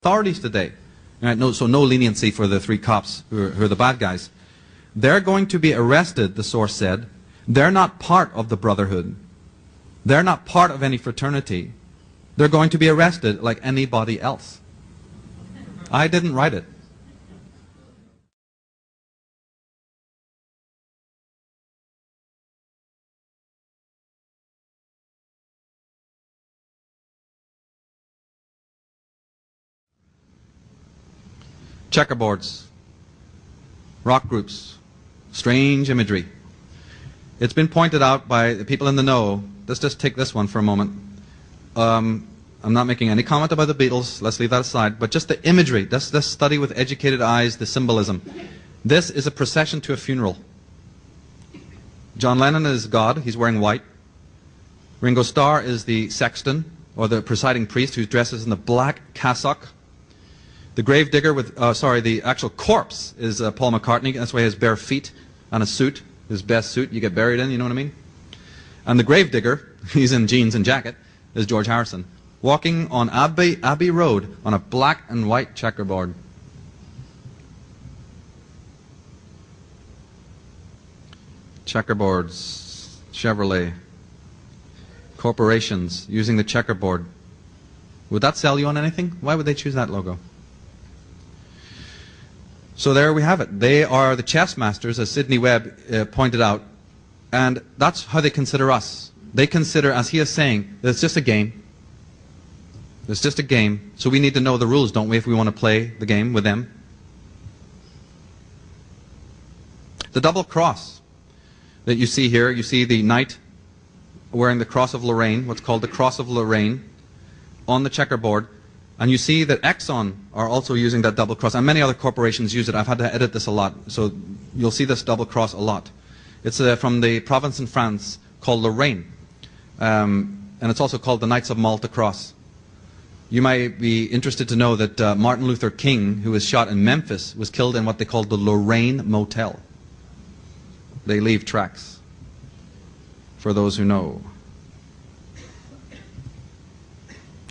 authorities today. Right, so no leniency for the 3 cops who are the bad guys. They're going to be arrested, the source said. They're not part of the Brotherhood. They're not part of any fraternity. They're going to be arrested like anybody else. I didn't write it. Checkerboards, rock groups, strange imagery. It's been pointed out by the people in the know. Let's just take this one for a moment. I'm not making any comment about the Beatles. Let's leave that aside. But just the imagery, this study with educated eyes, the symbolism. This is a procession to a funeral. John Lennon is God. He's wearing white. Ringo Starr is the sexton, or the presiding priest, who dresses in the black cassock. The gravedigger with, the actual corpse is Paul McCartney. That's why he has bare feet and a suit, his best suit you get buried in, you know what I mean? And the gravedigger, he's in jeans and jacket, is George Harrison, walking on Abbey Road on a black and white checkerboard. Checkerboards, Chevrolet, corporations using the checkerboard. Would that sell you on anything? Why would they choose that logo? So there we have it. They are the chess masters, as Sidney Webb pointed out, and that's how they consider us. They consider, as he is saying, that it's just a game. It's just a game, so we need to know the rules, don't we, if we want to play the game with them. The double cross that you see here, you see the knight wearing the cross of Lorraine, what's called the cross of Lorraine, on the checkerboard. And you see that Exxon are also using that double cross, and many other corporations use it. I've had to edit this a lot, so you'll see this double cross a lot. It's from the province in France called Lorraine, and it's also called the Knights of Malta Cross. You might be interested to know that Martin Luther King, who was shot in Memphis, was killed in what they called the Lorraine Motel. They leave tracks, for those who know.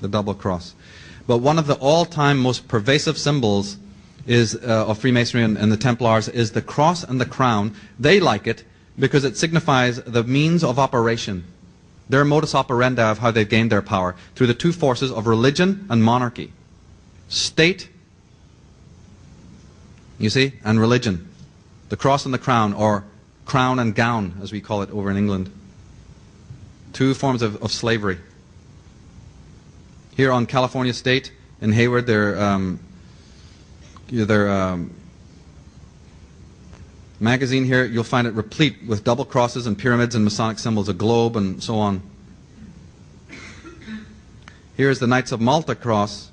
The double cross. But one of the all-time most pervasive symbols is, of Freemasonry and the Templars is the cross and the crown. They like it because it signifies the means of operation, their modus operandi of how they've gained their power, through the 2 forces of religion and monarchy. State, you see, and religion. The cross and the crown, or crown and gown, as we call it over in England. 2 forms of slavery. Here on California State in Hayward, their magazine here, you'll find it replete with double crosses and pyramids and Masonic symbols, a globe and so on. Here's the Knights of Malta cross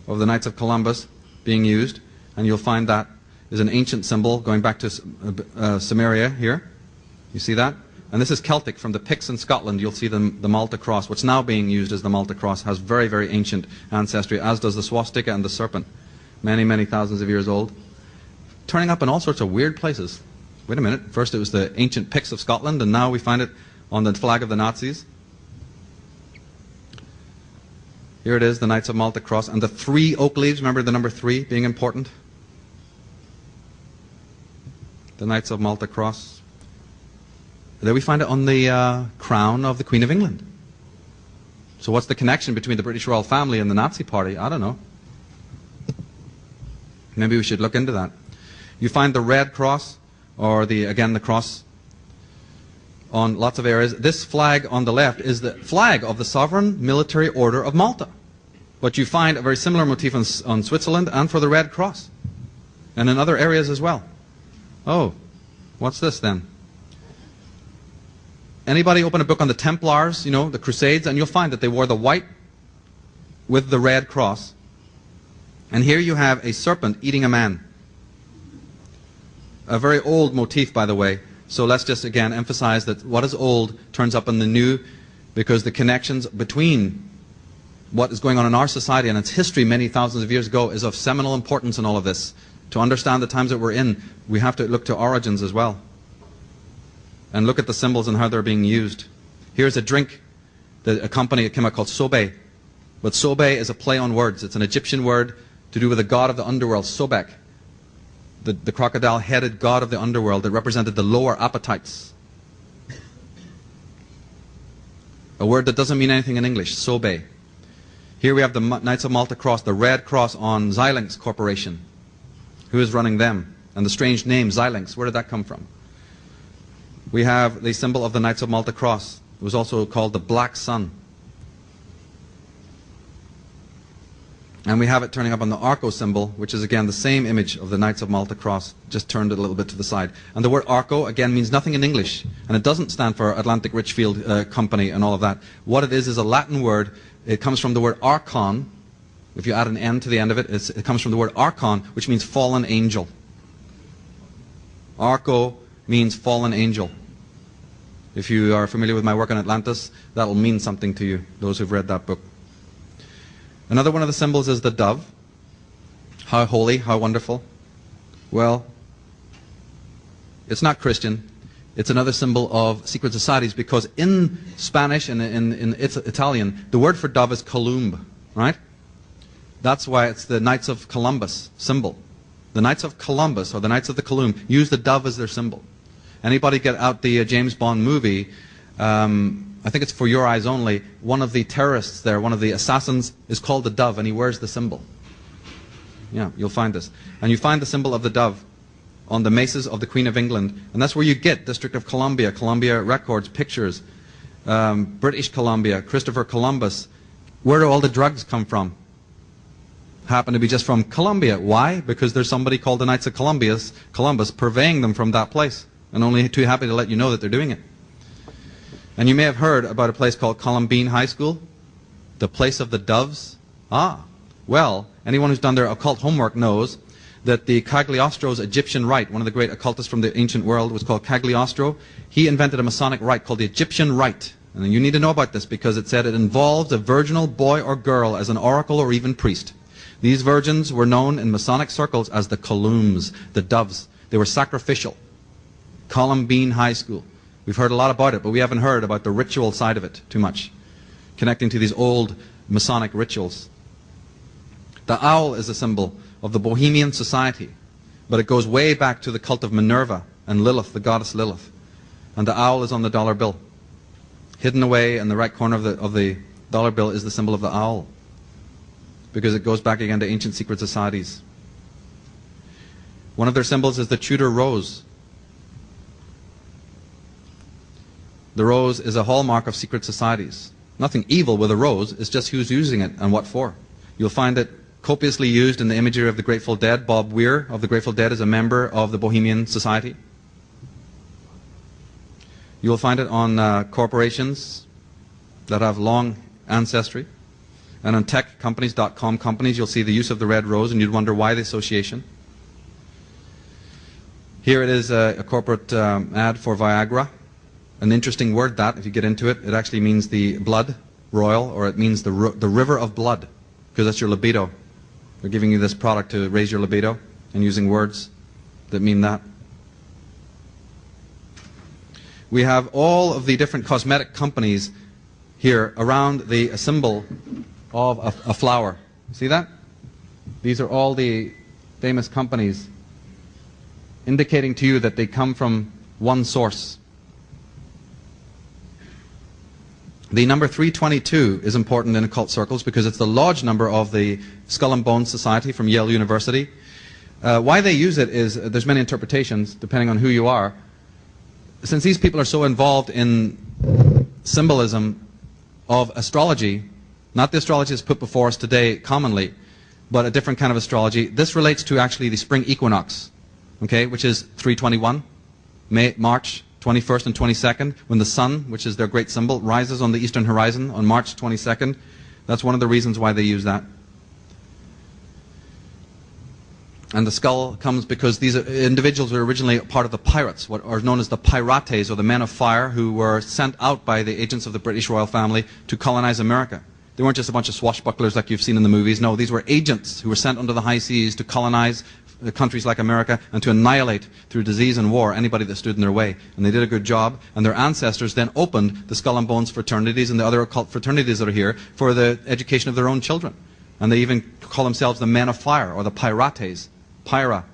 of the Knights of Columbus being used, and you'll find that is an ancient symbol going back to Samaria here. You see that? And this is Celtic, from the Picts in Scotland. You'll see the Malta cross. What's now being used as the Malta cross has very, very ancient ancestry, as does the swastika and the serpent. Many, many thousands of years old. Turning up in all sorts of weird places. Wait a minute. First it was the ancient Picts of Scotland, and now we find it on the flag of the Nazis. Here it is, the Knights of Malta cross. And the 3 oak leaves, remember the number 3 being important? The Knights of Malta cross. There we find it on the crown of the Queen of England. So what's the connection between the British royal family and the Nazi party? I don't know. Maybe we should look into that. You find the red cross, or again the cross, on lots of areas. This flag on the left is the flag of the Sovereign Military Order of Malta. But you find a very similar motif on Switzerland and for the Red Cross. And in other areas as well. Oh, what's this then? Anybody open a book on the Templars, you know, the Crusades, and you'll find that they wore the white with the red cross. And here you have a serpent eating a man. A very old motif, by the way. So let's just again emphasize that what is old turns up in the new, because the connections between what is going on in our society and its history many thousands of years ago is of seminal importance in all of this. To understand the times that we're in, we have to look to origins as well. And look at the symbols and how they're being used. Here's a drink, a company that came out called Sobe. But Sobe is a play on words. It's an Egyptian word to do with the god of the underworld, Sobek, the crocodile-headed god of the underworld that represented the lower appetites. A word that doesn't mean anything in English, Sobe. Here we have the Knights of Malta Cross, the red cross on Xilinx Corporation. Who is running them? And the strange name, Xilinx, where did that come from? We have the symbol of the Knights of Malta Cross. It was also called the Black Sun. And we have it turning up on the Arco symbol, which is again the same image of the Knights of Malta Cross, just turned it a little bit to the side. And the word Arco, again, means nothing in English. And it doesn't stand for Atlantic Richfield Company and all of that. What it is a Latin word. It comes from the word archon. If you add an N to the end of it, it comes from the word archon, which means fallen angel. Arco means fallen angel. If you are familiar with my work on Atlantis, that will mean something to you, those who've read that book. Another one of the symbols is the dove. How holy, how wonderful. Well, it's not Christian. It's another symbol of secret societies because in Spanish and in Italian, the word for dove is columb, right? That's why it's the Knights of Columbus symbol. The Knights of Columbus, or the Knights of the Column, use the dove as their symbol. Anybody get out the James Bond movie, I think it's For Your Eyes Only, one of the terrorists there, one of the assassins, is called the dove, and he wears the symbol. Yeah, you'll find this. And you find the symbol of the dove on the maces of the Queen of England, and that's where you get District of Columbia, Columbia Records, pictures, British Columbia, Christopher Columbus. Where do all the drugs come from? Happen to be just from Columbia. Why? Because there's somebody called the Knights of Columbus purveying them from that place, and only too happy to let you know that they're doing it. And you may have heard about a place called Columbine High School, the place of the doves. Ah, well, anyone who's done their occult homework knows that the Cagliostro's Egyptian rite, one of the great occultists from the ancient world, was called Cagliostro. He invented a Masonic rite called the Egyptian rite. And you need to know about this because it said it involves a virginal boy or girl as an oracle or even priest. These virgins were known in Masonic circles as the Columns, the doves. They were sacrificial. Columbine High School. We've heard a lot about it, but we haven't heard about the ritual side of it too much, connecting to these old Masonic rituals. The owl is a symbol of the Bohemian society, but it goes way back to the cult of Minerva and Lilith, the goddess Lilith. And the owl is on the dollar bill. Hidden away in the right corner of the dollar bill is the symbol of the owl, because it goes back again to ancient secret societies. One of their symbols is the Tudor rose. The rose is a hallmark of secret societies. Nothing evil with a rose, it's just who's using it and what for. You'll find it copiously used in the imagery of the Grateful Dead. Bob Weir of the Grateful Dead is a member of the Bohemian Society. You'll find it on corporations that have long ancestry. And on tech companies, .com companies, you'll see the use of the red rose, and you'd wonder why the association. Here it is a corporate ad for Viagra. An interesting word, that, if you get into it. It actually means the blood royal, or it means the river of blood, because that's your libido. They're giving you this product to raise your libido and using words that mean that. We have all of the different cosmetic companies here around the symbol of a flower. See that? These are all the famous companies indicating to you that they come from one source. The number 322 is important in occult circles because it's the lodge number of the Skull and Bones Society from Yale University. Why they use it is, there's many interpretations depending on who you are. Since these people are so involved in symbolism of astrology, not the astrology that's put before us today commonly, but a different kind of astrology, this relates to actually the spring equinox, okay, which is 321, March 21st and 22nd, when the sun, which is their great symbol, rises on the eastern horizon on March 22nd. That's one of the reasons why they use that. And the skull comes because these individuals were originally part of the pirates, what are known as the pirates, or the men of fire, who were sent out by the agents of the British royal family to colonize America. They weren't just a bunch of swashbucklers like you've seen in the movies. No, these were agents who were sent under the high seas to colonize countries like America and to annihilate through disease and war anybody that stood in their way. And they did a good job, and their ancestors then opened the Skull and Bones fraternities and the other occult fraternities that are here for the education of their own children. And they even call themselves the men of fire, or the pirates, pyra,